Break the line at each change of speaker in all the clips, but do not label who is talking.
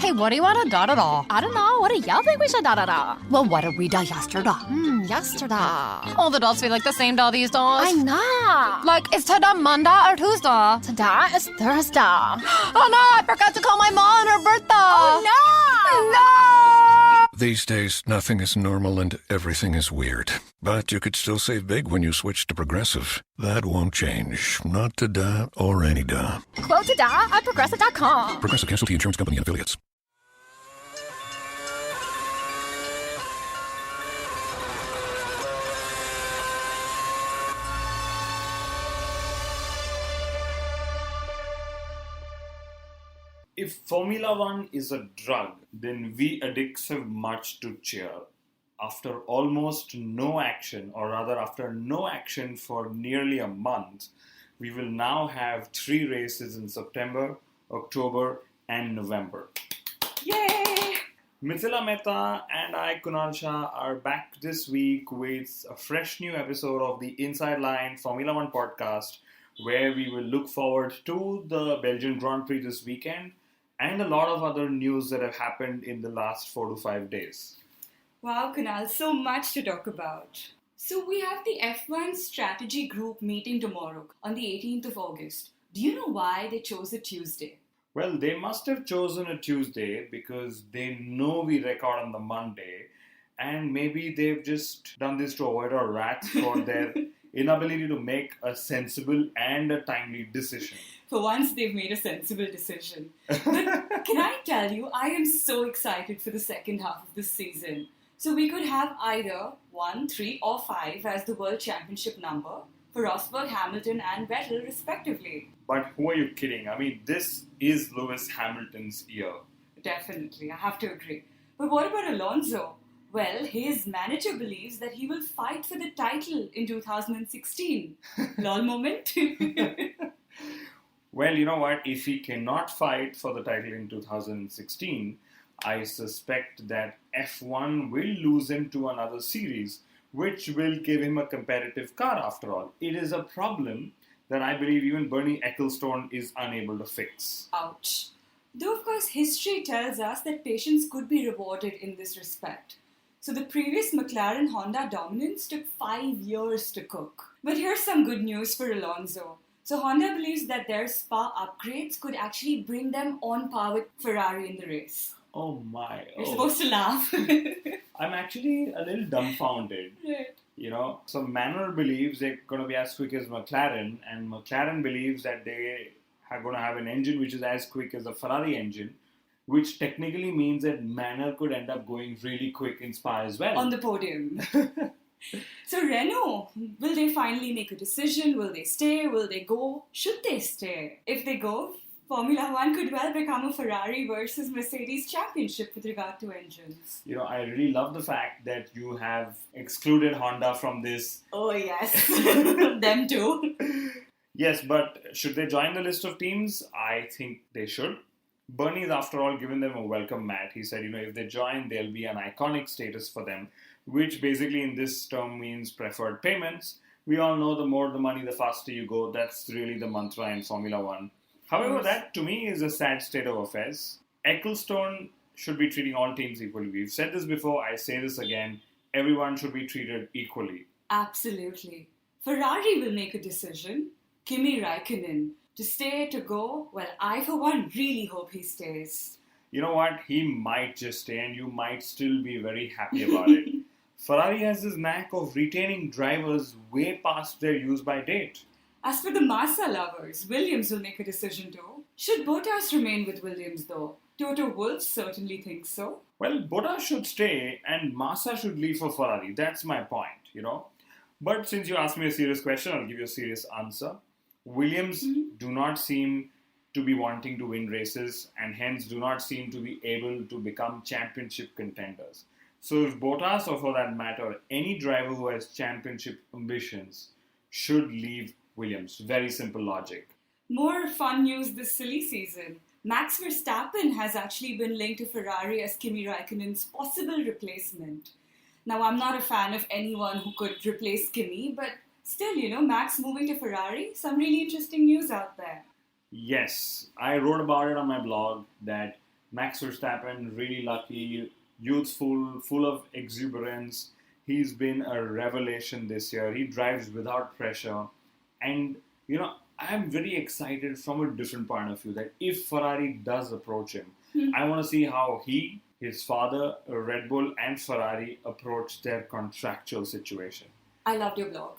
Hey, what do you want to da-da-da?
I don't know. What do y'all think we should da-da-da?
Well, what did we da yesterday?
Yesterday.
All the days feel like the same day these days.
I know.
Like, is today Monday or Tuesday?
Today is Thursday.
Oh no, I forgot to call my mom on her birthday.
Oh no!
No!
These days, nothing is normal and everything is weird. But you could still save big when you switch to Progressive. That won't change. Not today or any day.
Quote today at Progressive.com.
Progressive Casualty Insurance Company and Affiliates.
If Formula One is a drug, then we addicts have much to cheer. After almost no action, or rather after no action for nearly a month, we will now have 3 races in September, October and November. Yay! Mithila, Mehta and I, Kunal Shah, are back this week with a fresh new episode of the Inside Line Formula One podcast, where we will look forward to the Belgian Grand Prix this weekend and a lot of other news that have happened in the last 4 to 5 days.
Wow, Kunal, so much to talk about. So we have the F1 strategy group meeting tomorrow on the 18th of August. Do you know why they chose a Tuesday?
Well, they must have chosen a Tuesday because they know we record on the Monday, and maybe they've just done this to avoid our wrath for their inability to make a sensible and a timely decision.
For once, they've made a sensible decision. But can I tell you, I am so excited for the second half of this season. So we could have either 1, 3 or 5 as the World Championship number for Rosberg, Hamilton and Vettel respectively.
But who are you kidding? I mean, this is Lewis Hamilton's year.
Definitely, I have to agree. But what about Alonso? Well, his manager believes that he will fight for the title in 2016. Lol moment.
Well, you know what? If he cannot fight for the title in 2016, I suspect that F1 will lose him to another series, which will give him a competitive car after all. It is a problem that I believe even Bernie Ecclestone is unable to fix.
Ouch. Though, of course, history tells us that patience could be rewarded in this respect. So the previous McLaren-Honda dominance took 5 years to cook. But here's some good news for Alonso. So Honda believes that their Spa upgrades could actually bring them on par with Ferrari in the race.
Oh my.
You're supposed to laugh.
I'm actually a little dumbfounded.
Right.
You know, so Manor believes they're going to be as quick as McLaren, and McLaren believes that they are going to have an engine which is as quick as a Ferrari engine, which technically means that Manor could end up going really quick in Spa as well.
On the podium. So Renault, will they finally make a decision? Will they stay? Will they go? Should they stay? If they go, Formula One could well become a Ferrari versus Mercedes championship with regard to engines.
You know, I really love the fact that you have excluded Honda from this.
Oh yes, them too.
Yes, but should they join the list of teams? I think they should. Bernie's, after all, given them a welcome mat. He said, you know, if they join, there'll be an iconic status for them, which basically in this term means preferred payments. We all know the more the money, the faster you go. That's really the mantra in Formula One. However, that to me is a sad state of affairs. Ecclestone should be treating all teams equally. We've said this before, I say this again. Everyone should be treated equally.
Absolutely. Ferrari will make a decision. Kimi Raikkonen. To stay, to go, well, I for one really hope he stays.
You know what? He might just stay and you might still be very happy about it. Ferrari has this knack of retaining drivers way past their use-by date.
As for the Massa lovers, Williams will make a decision too. Should Bottas remain with Williams though? Toto Wolff certainly thinks so.
Well, Bottas should stay and Massa should leave for Ferrari. That's my point, you know. But since you asked me a serious question, I'll give you a serious answer. Williams do not seem to be wanting to win races and hence do not seem to be able to become championship contenders. So if Bottas, or for that matter, any driver who has championship ambitions should leave Williams. Very simple logic.
More fun news this silly season. Max Verstappen has actually been linked to Ferrari as Kimi Raikkonen's possible replacement. Now, I'm not a fan of anyone who could replace Kimi, but still, you know, Max moving to Ferrari, some really interesting news out there.
Yes, I wrote about it on my blog that Max Verstappen, really lucky, youthful, full of exuberance. He's been a revelation this year. He drives without pressure. And, I'm very excited from a different point of view that if Ferrari does approach him, I want to see how he, his father, Red Bull, and Ferrari approach their contractual situation.
I loved your blog.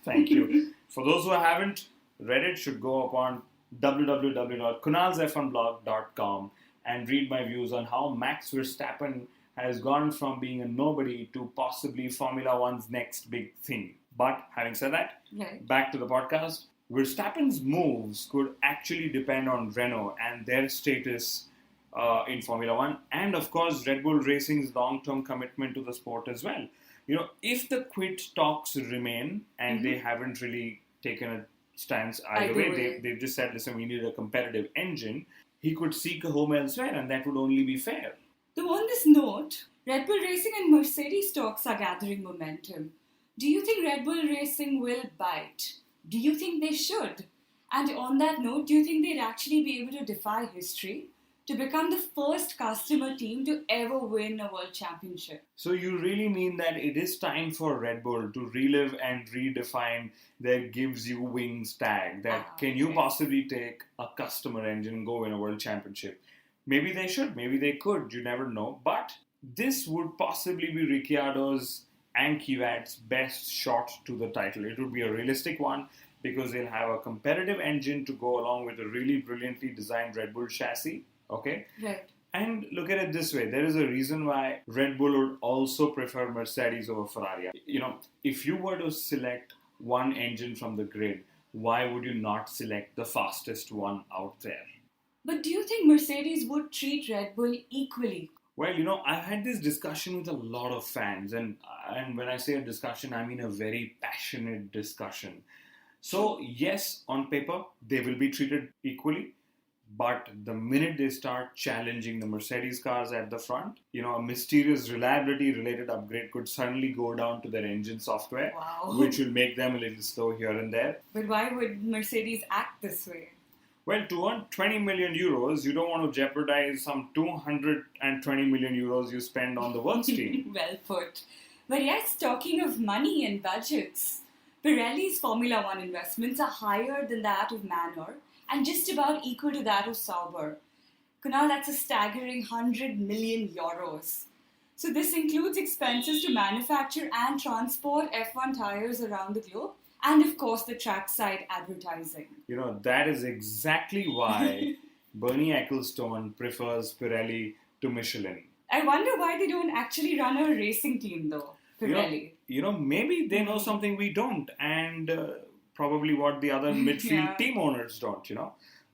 Thank you. For those who haven't read it, should go upon www.kunalsf1blog.com and read my views on how Max Verstappen has gone from being a nobody to possibly Formula One's next big thing. But having said that, back to the podcast. Verstappen's moves could actually depend on Renault and their status in Formula One, and of course Red Bull Racing's long-term commitment to the sport as well. If the quit talks remain and they haven't really taken a stance either way, they've just said, listen, we need a competitive engine, he could seek a home elsewhere, and that would only be fair.
Though on this note, Red Bull Racing and Mercedes talks are gathering momentum. Do you think Red Bull Racing will bite? Do you think they should? And on that note, do you think they'd actually be able to defy history to become the first customer team to ever win a world championship?
So you really mean that it is time for Red Bull to relive and redefine their gives you wings tag? That can you possibly take a customer engine and go win a world championship? Maybe they should, maybe they could, you never know. But this would possibly be Ricciardo's and Kvyat's best shot to the title. It would be a realistic one because they'll have a competitive engine to go along with a really brilliantly designed Red Bull chassis. Okay?
Right.
And look at it this way. There is a reason why Red Bull would also prefer Mercedes over Ferrari. If you were to select one engine from the grid, why would you not select the fastest one out there?
But do you think Mercedes would treat Red Bull equally?
Well, I've had this discussion with a lot of fans, and when I say a discussion, I mean a very passionate discussion. So, yes, on paper, they will be treated equally, but the minute they start challenging the Mercedes cars at the front, a mysterious reliability-related upgrade could suddenly go down to their engine software, which will make them a little slow here and there.
But why would Mercedes act this way?
Well, to earn 20 million euros, you don't want to jeopardize some 220 million euros you spend on the works team.
Well put. But yes, talking of money and budgets, Pirelli's Formula One investments are higher than that of Manor and just about equal to that of Sauber. Kunal, that's a staggering 100 million euros. So this includes expenses to manufacture and transport F1 tires around the globe, and of course the trackside advertising.
That is exactly why Bernie Ecclestone prefers Pirelli to Michelin.
I wonder why they don't actually run a racing team though, Pirelli.
Maybe they know something we don't, and probably what the other midfield team owners don't,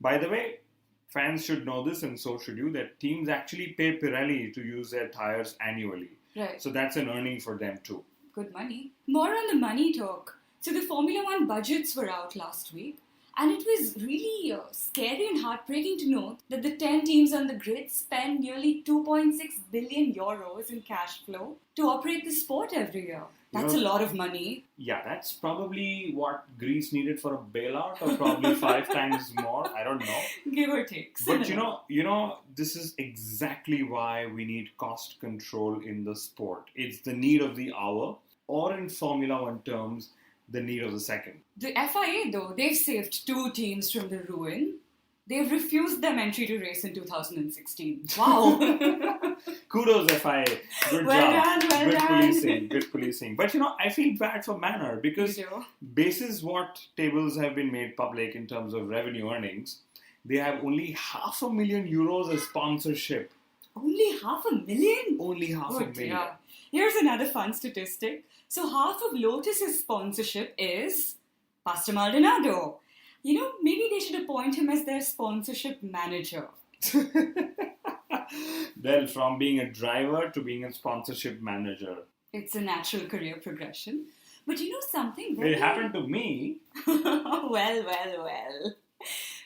By the way, fans should know this, and so should you, that teams actually pay Pirelli to use their tires annually.
Right.
So that's an earning for them too.
Good money. More on the money talk. So the Formula One budgets were out last week, and it was really scary and heartbreaking to note that the 10 teams on the grid spend nearly 2.6 billion euros in cash flow to operate the sport every year. That's a lot of money.
Yeah, that's probably what Greece needed for a bailout, or probably 5 times more. I don't know.
Give or take.
But this is exactly why we need cost control in the sport. It's the need of the hour, or in Formula One terms, the need of the second.
The FIA, though, they've saved 2 teams from the ruin. They've refused them entry to race in 2016. Wow.
Kudos, FIA. Good job. Good policing. But, I feel bad for Manor because basis what tables have been made public in terms of revenue earnings, they have only €500,000 euros as sponsorship.
Only $500,000?
Only $500,000.
Yeah. Here's another fun statistic. So half of Lotus's sponsorship is Pastor Maldonado. Maybe they should appoint him as their sponsorship manager.
Well, from being a driver to being a sponsorship manager.
It's a natural career progression. But something
It happened to me.
Well.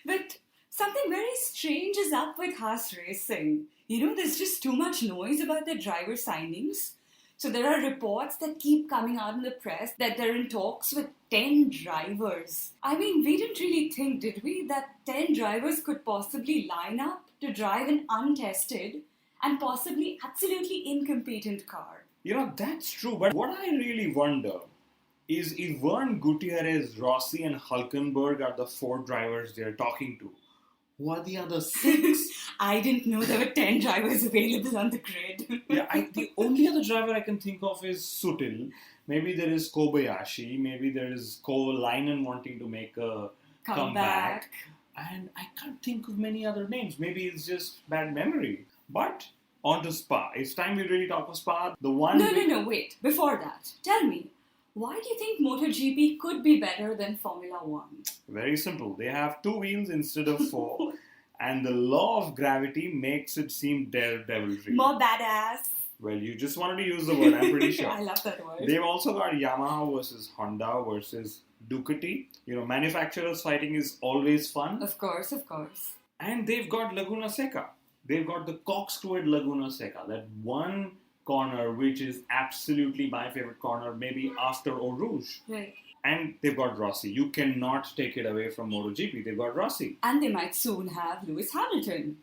But something very strange is up with Haas Racing. There's just too much noise about their driver signings. So there are reports that keep coming out in the press that they're in talks with 10 drivers. I mean, we didn't really think, did we, that 10 drivers could possibly line up to drive an untested and possibly absolutely incompetent car.
That's true, but what I really wonder is if Vern Gutierrez, Rossi, and Hulkenberg are the 4 drivers they're talking to, who are the other 6?
I didn't know there were 10 drivers available on the grid.
The only other driver I can think of is Sutil. Maybe there is Kobayashi. Maybe there is Kovalainen wanting to make a comeback. And I can't think of many other names. Maybe it's just bad memory. But on to Spa. It's time we really talk of Spa. The one.
No, wait. Before that, tell me, why do you think MotoGP could be better than Formula 1?
Very simple. They have 2 wheels instead of 4. And the law of gravity makes it seem daredevilry.
More badass.
Well, you just wanted to use the word, I'm pretty sure.
I love that word.
They've also got Yamaha versus Honda versus Ducati. Manufacturers fighting is always fun.
Of course.
And they've got Laguna Seca. They've got the corkscrewed Laguna Seca. That one corner which is absolutely my favorite corner, maybe after Eau Rouge.
Right.
And they've got Rossi. You cannot take it away from MotoGP. They've got Rossi.
And they might soon have Lewis Hamilton.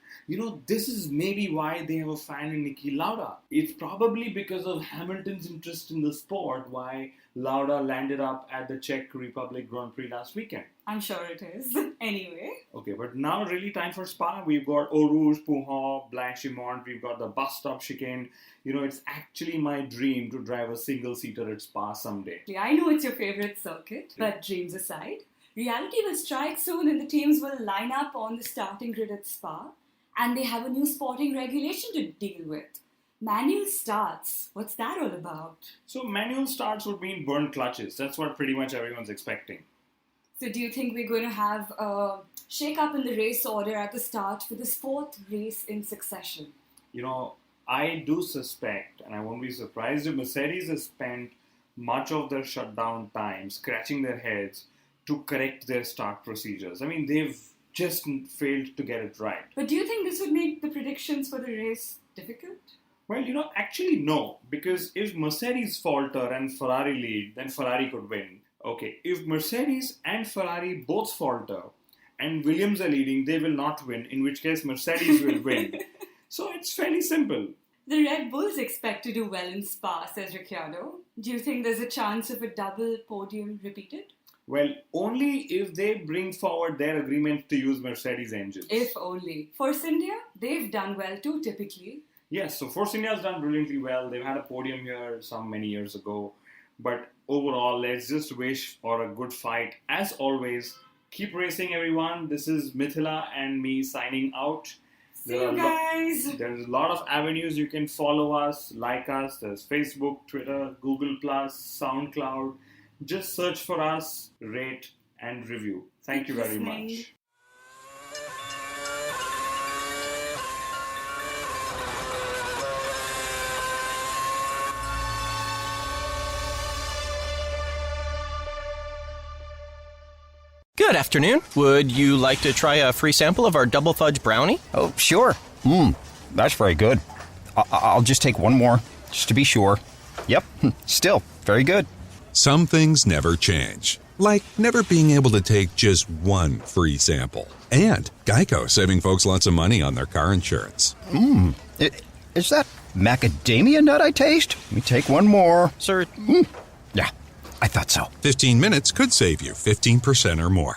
This is maybe why they have a fan in Niki Lauda. It's probably because of Hamilton's interest in the sport why Lauda landed up at the Czech Republic Grand Prix last weekend.
I'm sure it is. Anyway.
Okay, but now really time for Spa. We've got Eau Rouge, Pouhon, Blanchimont. We've got the bus stop chicane. It's actually my dream to drive a single-seater at Spa someday.
I know it's your favorite circuit, but dreams aside, reality will strike soon and the teams will line up on the starting grid at Spa, and they have a new sporting regulation to deal with. Manual starts. What's that all about?
So manual starts would mean burnt clutches. That's what pretty much everyone's expecting.
So do you think we're going to have a shake-up in the race order at the start for this 4th race in succession?
I do suspect, and I won't be surprised if Mercedes has spent much of their shutdown time scratching their heads to correct their start procedures. They've just failed to get it right.
But do you think this would make the predictions for the race difficult?
Well, actually no, because if Mercedes falter and Ferrari lead, then Ferrari could win. Okay, if Mercedes and Ferrari both falter and Williams are leading, they will not win, in which case Mercedes will win. So it's fairly simple.
The Red Bulls expect to do well in Spa, says Ricciardo. Do you think there's a chance of a double podium repeated?
Well, only if they bring forward their agreement to use Mercedes engines.
If only. Force India, they've done well too, typically.
Yes, so Force India has done brilliantly well. They've had a podium here many years ago. But overall, let's just wish for a good fight. As always, keep racing, everyone. This is Mithila and me signing out.
See you guys.
There's a lot of avenues you can follow us, like us. There's Facebook, Twitter, Google+, SoundCloud. Just search for us, rate, and review. Thank you very much.
Good afternoon. Would you like to try a free sample of our double fudge brownie?
Oh, sure. That's very good. I'll just take one more, just to be sure. Yep, still very good.
Some things never change, like never being able to take just one free sample. And Geico saving folks lots of money on their car insurance.
Is that macadamia nut I taste? Let me take one more.
Sir,
Yeah, I thought so.
15 minutes could save you 15% or more.